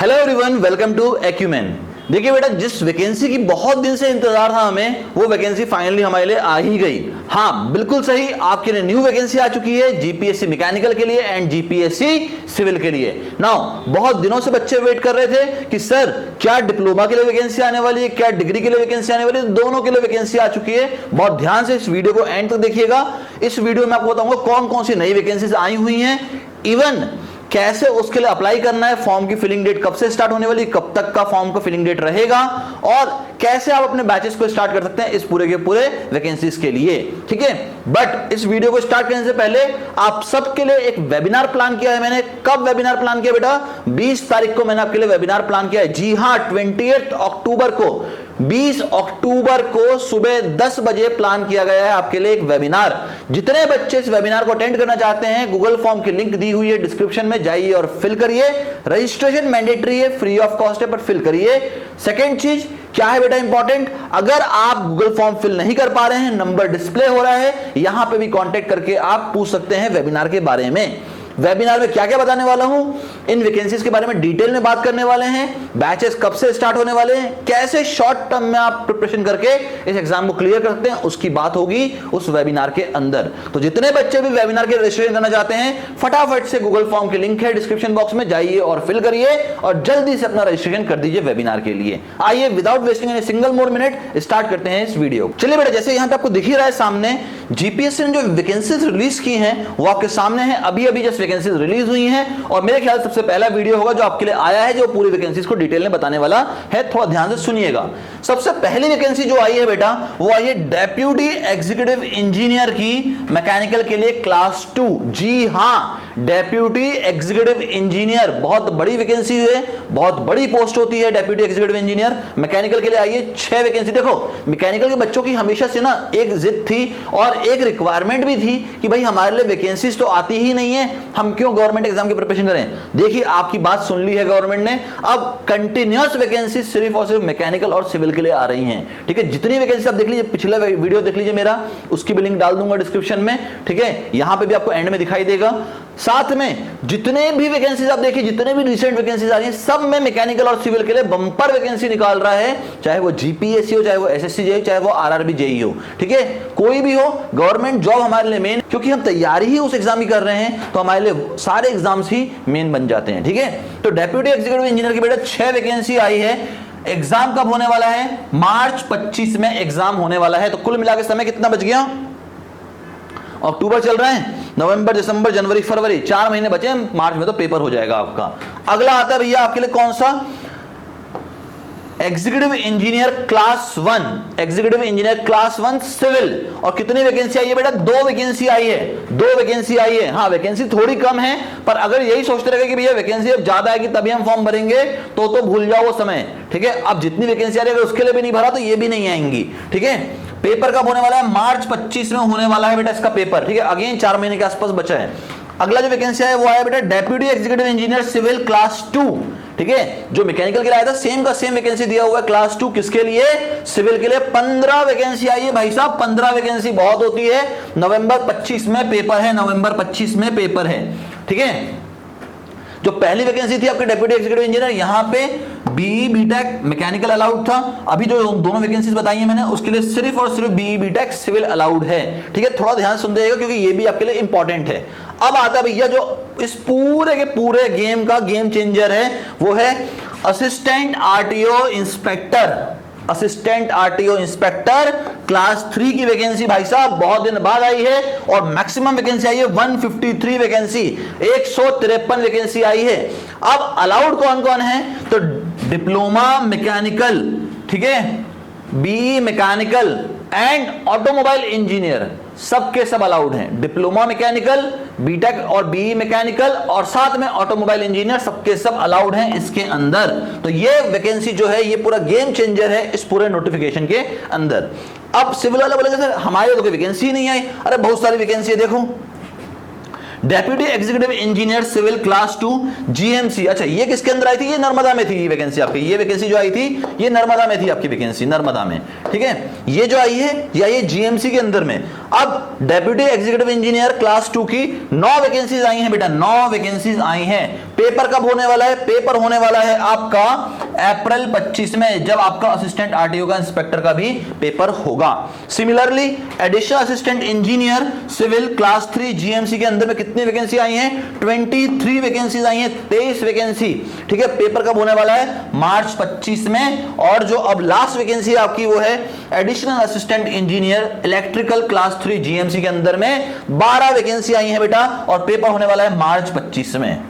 Hello everyone, welcome to Acumen. देखिए बेटा, जिस वैकेंसी की बहुत दिन से इंतजार था हमें, वो वैकेंसी फाइनली हमारे लिए आ ही गई। हाँ बिल्कुल सही, आपके लिए न्यू वैकेंसी आ चुकी है जीपीएससी मैकेनिकल के लिए एंड जीपीएससी सिविल के लिए। नाउ बहुत दिनों से बच्चे वेट कर रहे थे कि सर क्या डिप्लोमा के लिए वैकेंसी आने वाली है, क्या डिग्री के लिए वैकेंसी आने वाली है। दोनों के लिए वैकेंसी आ चुकी है। बहुत ध्यान से इस वीडियो को एंड तक देखिएगा। इस वीडियो में आपको बताऊंगा कौन कौन सी नई वैकेंसीज आई हुई हैं, इवन कैसे उसके लिए अप्लाई करना है, फॉर्म की फिलिंग डेट कब से स्टार्ट होने वाली, कब तक का फॉर्म का फिलिंग डेट रहेगा, और कैसे आप अपने बैचेस को स्टार्ट कर सकते हैं इस पूरे के पूरे वैकेंसीज के लिए। ठीक है, बट इस वीडियो को स्टार्ट करने से पहले आप सबके लिए एक वेबिनार प्लान किया है मैंने। कब वेबिनार प्लान किया बेटा? 20 तारीख को मैंने आपके लिए वेबिनार प्लान किया है। जी हां, 28 अक्टूबर को, 20 अक्टूबर को सुबह 10 बजे प्लान किया गया है आपके लिए एक वेबिनार। जितने बच्चे इस वेबिनार को अटेंड करना चाहते हैं, गूगल फॉर्म की लिंक दी हुई है डिस्क्रिप्शन में, जाइए और फिल करिए। रजिस्ट्रेशन मैंडेटरी है, फ्री ऑफ कॉस्ट है, पर फिल करिए। सेकेंड चीज क्या है बेटा इंपॉर्टेंट, अगर आप गूगल फॉर्म फिल नहीं कर पा रहे हैं, नंबर डिस्प्ले हो रहा है, यहां पे भी कांटेक्ट करके आप पूछ सकते हैं वेबिनार के बारे में। वेबिनार में क्या क्या बताने वाला हूं, इन वैकेंसीज के बारे में डिटेल में बात करने वाले हैं, बैचेस कब से स्टार्ट होने वाले हैं, कैसे शॉर्ट टर्म में आप प्रिपरेशन करके इस एग्जाम को क्लियर कर सकते हैं, उसकी बात होगी उस वेबिनार के अंदर। तो जितने बच्चे भी वेबिनार के रजिस्ट्रेशन करना चाहते हैं, फटाफट से गूगल फॉर्म की लिंक है डिस्क्रिप्शन बॉक्स में, जाइए और फिल करिए और जल्दी से अपना रजिस्ट्रेशन कर दीजिए वेबिनार के लिए। आइए without wasting any single more minute start करते हैं इस वीडियो। चलिए बेटा, जैसे यहां पे आपको दिख ही रहा है सामने, जीपीएससी ने जो वैकेंसीज रिलीज की हैं वो आपके सामने है। अभी अभी जस्ट वैकेंसीज रिलीज हुई हैं और मेरे ख्याल से सबसे पहला वीडियो होगा जो आपके लिए आया है, जो पूरी वैकेंसीज को डिटेल में बताने वाला है। थोड़ा ध्यान से सुनिएगा। सबसे पहली वैकेंसी जो आई है बेटा, वो आई है डेप्यूटी एग्जीक्यूटिव इंजीनियर की मैकेनिकल के लिए क्लास 2। जी हां, डेप्यूटी एग्जीक्यूटिव इंजीनियर, बहुत बड़ी वैकेंसी है, बहुत बड़ी पोस्ट होती है डेप्यूटी एग्जीक्यूटिव इंजीनियर। मैकेनिकल के लिए आई है 6 वैकेंसी। देखो, मैकेनिकल के बच्चों की हमेशा से ना एक जिद थी और एक रिक्वायरमेंट भी थी कि भाई हमारे लिए वैकेंसीज तो आती ही नहीं है, हम क्यों गवर्नमेंट एग्जाम की प्रिपरेशन करें। देखिए, आपकी बात सुन ली है गवर्नमेंट ने, अब कंटिन्यूअस वैकेंसी सिर्फ और सिर्फ मैकेनिकल और सिविल के लिए आ रही हैं। ठीक है, जितनी वैकेंसी आप देख लीजिए, पिछला वीडियो देख लीजिए मेरा, उसकी भी लिंक डाल दूंगा डिस्क्रिप्शन में। ठीक है, यहां पे भी आपको एंड में दिखाई देगा। साथ में जितने भी वैकेंसीज आप देखिए, जितने भी रिसेंट वैकेंसीज आ रही हैं, सब में मैकेनिकल और सिविल के लिए बम्पर वैकेंसी निकाल रहा है, चाहे वो जीपीएससी हो, चाहे वो एसएससी जेईई, चाहे वो आरआरबी जेईई हो। ठीक है, कोई भी हो, गवर्नमेंट जॉब हमारे लिए मेन, क्योंकि हम तैयारी ही उस एग्जाम की कर रहे हैं, तो हमारे लिए सारे एग्जाम्स ही मेन बन जाते हैं। ठीक है, तो डेप्यूटी एग्जीक्यूटिव इंजीनियर की बेटा 6 वैकेंसी आई है। एग्जाम कब होने वाला है? मार्च 25 में एग्जाम होने वाला है। तो कुल मिलाकर समय कितना बच गया? अक्टूबर चल रहा है, नवंबर, दिसंबर, जनवरी, फरवरी, 4 महीने बचे हैं। मार्च में तो पेपर हो जाएगा आपका। अगला आता है भैया आपके लिए कौन सा? Executive engineer class 1, executive engineer class 1 civil. और कितनी वैकेंसी आई है बेटा? 2 वैकेंसी आई है, 2 वैकेंसी आई है। हाँ, वैकेंसी थोड़ी कम है, पर अगर यही सोचते रहे कि भैया वैकेंसी अब ज्यादा आएगी तभी हम फॉर्म भरेंगे, तो भूल जाओ वो समय। ठीक है, अब जितनी वैकेंसी आ रही है, अगर उसके लिए भी नहीं भरा तो ये भी नहीं आएंगी। ठीक है, पेपर कब होने वाला है? मार्च 25 में होने वाला है बेटा इसका पेपर। ठीक है, अगेन 4 महीने के आसपास बचा है। अगला जो वैकेंसी है वो आया बेटा deputy executive engineer civil class 2। ठीक है, जो मैकेनिकल के लिए आया था सेम का सेम वैकेंसी दिया हुआ है क्लास 2। किसके लिए? सिविल के लिए। 15 वैकेंसी आई है भाई साहब, 15 वैकेंसी बहुत होती है। नवंबर 25 में पेपर है, नवंबर 25 में पेपर है। ठीक है, जो पहली वैकेंसी थी आपके डेप्यूटी एग्जीक्यूटिव इंजीनियर, यहां पे बीई बीटेक मैकेनिकल अलाउड था। अभी जो दोनों वैकेंसीज बताई हैं मैंने, उसके लिए सिर्फ और सिर्फ बीई बीटेक सिविल अलाउड है। ठीक है, थोड़ा ध्यान सुन जाइएगा क्योंकि ये भी आपके लिए इंपॉर्टेंट है। अब आता है भैया जो इस पूरे के पूरे गेम का गेम चेंजर है, वो है assistant RTO inspector. Assistant RTO inspector class 3 की वैकेंसी भाई साहब बहुत दिन बाद आई है और मैक्सिमम वैकेंसी आई है 153 वैकेंसी, 153 वैकेंसी आई है। अब अलाउड कौन कौन है? तो डिप्लोमा मैकेनिकल, ठीक है, BE mechanical and automobile engineer, सबके सब अलाउड हैं। डिप्लोमा मैकेनिकल, बीटेक और बीई मैकेनिकल और साथ में ऑटोमोबाइल इंजीनियर, सबके सब अलाउड हैं इसके अंदर। तो ये वैकेंसी जो है ये पूरा गेम चेंजर है इस पूरे नोटिफिकेशन के अंदर। अब सिविल वाले बोलेंगे सर हमारे तो कोई वैकेंसी नहीं आई। अरे बहुत सारी वैकेंसी है, देखो deputy executive engineer civil class 2 GMC. अच्छा ये किसके अंदर आई थी? ये नर्मदा में थी ये वैकेंसी आपकी, ये वैकेंसी जो आई थी ये नर्मदा में थी आपकी वैकेंसी, नर्मदा में, ठीक है। ये जो आई है ये आई है जीएमसी के अंदर में। अब डेप्यूटी एग्जीक्यूटिव इंजीनियर क्लास 2 की 9 वैकेंसीज आई हैं बेटा, 9 वैकेंसीज आई हैं। पेपर कब होने वाला है? पेपर होने वाला है आपका अप्रैल 25 में, जब आपका असिस्टेंट आरटीओ का इंस्पेक्टर का भी पेपर होगा। Similarly additional assistant engineer civil class 3 GMC के अंदर में कितनी वैकेंसी आई हैं? 23 वैकेंसीज आई हैं, 23 वैकेंसी, ठीक है। पेपर कब होने वाला है? मार्च 25 में। और जो अब लास्ट वैकेंसी आपकी वो है additional assistant engineer electrical class 3 GMC के अंदर में 12 वैकेंसी आई है बेटा, और पेपर होने वाला है मार्च 25 में।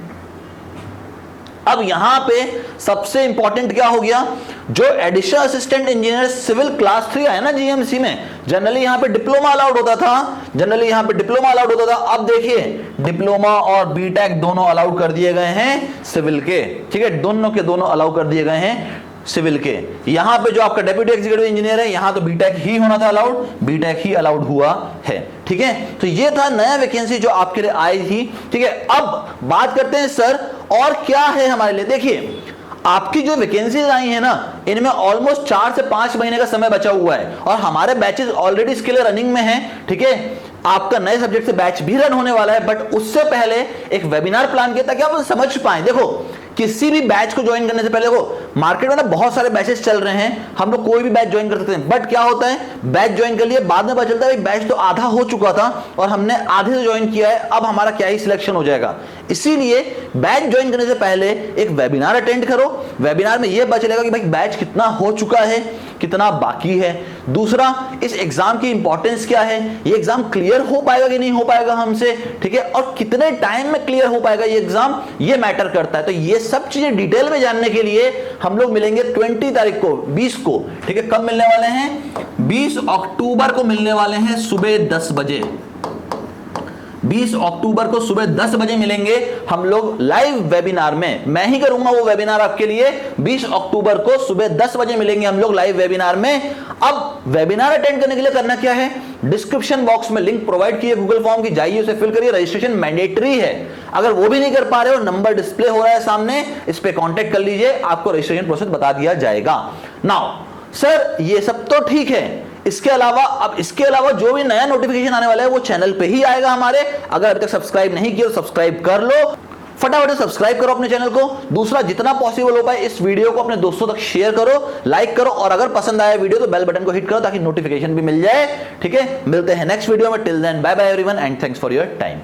अब यहां पे सबसे इंपॉर्टेंट क्या हो गया? जो additional assistant engineer civil class 3 है ना जीएमसी में, जनरली यहां पे डिप्लोमा अलाउड होता था, जनरली यहां पे डिप्लोमा अलाउड होता था। अब देखिए डिप्लोमा और बीटेक दोनों अलाउड कर दिए गए हैं सिविल के, ठीक है, दोनों के दोनों अलाउ कर दिए गए हैं सिविल के। यहां पे जो आपका डेप्यूटी एग्जीक्यूटिव इंजीनियर है यहां तो बीटेक ही होना था अलाउड, बीटेक ही अलाउड हुआ है, ठीक है। तो ये था नया वैकेंसी जो आपके लिए आई थी, ठीक है। अब बात करते हैं सर और क्या है हमारे लिए। देखिए आपकी जो वैकेंसीज आई है ना इनमें ऑलमोस्ट 4 से 5 महीने का समय बचा हुआ है, और हमारे बैचेस ऑलरेडी इसके लिए रनिंग में हैं, ठीक है। आपका नए सब्जेक्ट से बैच भी रन होने वाला है, बट उससे पहले एक वेबिनार प्लान किया ताकि आप समझ पाए। देखो किसी भी बैच को ज्वाइन करने से पहले देखो मार्केट में ना बहुत सारे बैचेस चल रहे हैं, हम लोग कोई भी बैच ज्वाइन कर सकते हैं, बट क्या होता है बैच ज्वाइन कर लिए बाद में पता चलता है बैच तो आधा हो चुका था और हमने आधे से ज्वाइन किया है, अब हमारा क्या ही सिलेक्शन हो जाएगा। इसीलिए बैच ज्वाइन करने से पहले एक वेबिनार अटेंड करो, वेबिनार में यह पता चलेगा कि भाई बैच कितना हो चुका है, कितना बाकी है। दूसरा इस एग्जाम की इंपॉर्टेंस क्या है, ये एग्जाम क्लियर हो पाएगा कि नहीं हो पाएगा हमसे, ठीक है, और कितने टाइम में क्लियर हो पाएगा ये एग्जाम, ये मैटर करता है। तो ये सब चीजें डिटेल में जानने के लिए हम लोग मिलेंगे 20 तारीख को, 20 को, ठीक है। कब मिलने वाले हैं? 20 अक्टूबर को मिलने वाले हैं सुबह 10 बजे। 20 अक्टूबर को सुबह 10 बजे मिलेंगे हम लोग लाइव वेबिनार में, मैं ही करूंगा वो वेबिनार आपके लिए। 20 अक्टूबर को सुबह 10 बजे मिलेंगे हम लोग लाइव वेबिनार में। अब वेबिनार अटेंड करने के लिए करना क्या है? डिस्क्रिप्शन बॉक्स में लिंक प्रोवाइड किए गूगल फॉर्म की, जाइए उसे फिल करिए, रजिस्ट्रेशन मैंडेटरी है। अगर वो भी नहीं कर पा रहे हो नंबर डिस्प्ले हो रहा है सामने, इस पे कांटेक्ट कर लीजिए, आपको रजिस्ट्रेशन प्रोसेस बता दिया जाएगा। नाउ सर ये सब तो ठीक है, इसके अलावा जो भी नया नोटिफिकेशन आने वाला है वो चैनल पे ही आएगा हमारे। अगर अभी तक सब्सक्राइब नहीं किया तो सब्सक्राइब कर लो, फटाफट सब्सक्राइब करो अपने चैनल को। दूसरा जितना पॉसिबल हो पाए इस वीडियो को अपने दोस्तों तक शेयर करो, लाइक करो, और अगर पसंद आया वीडियो तो बेल बटन को हिट करो ताकि नोटिफिकेशन भी मिल जाए, ठीक है। मिलते हैं नेक्स्ट वीडियो में, till then bye bye everyone and thanks for your time.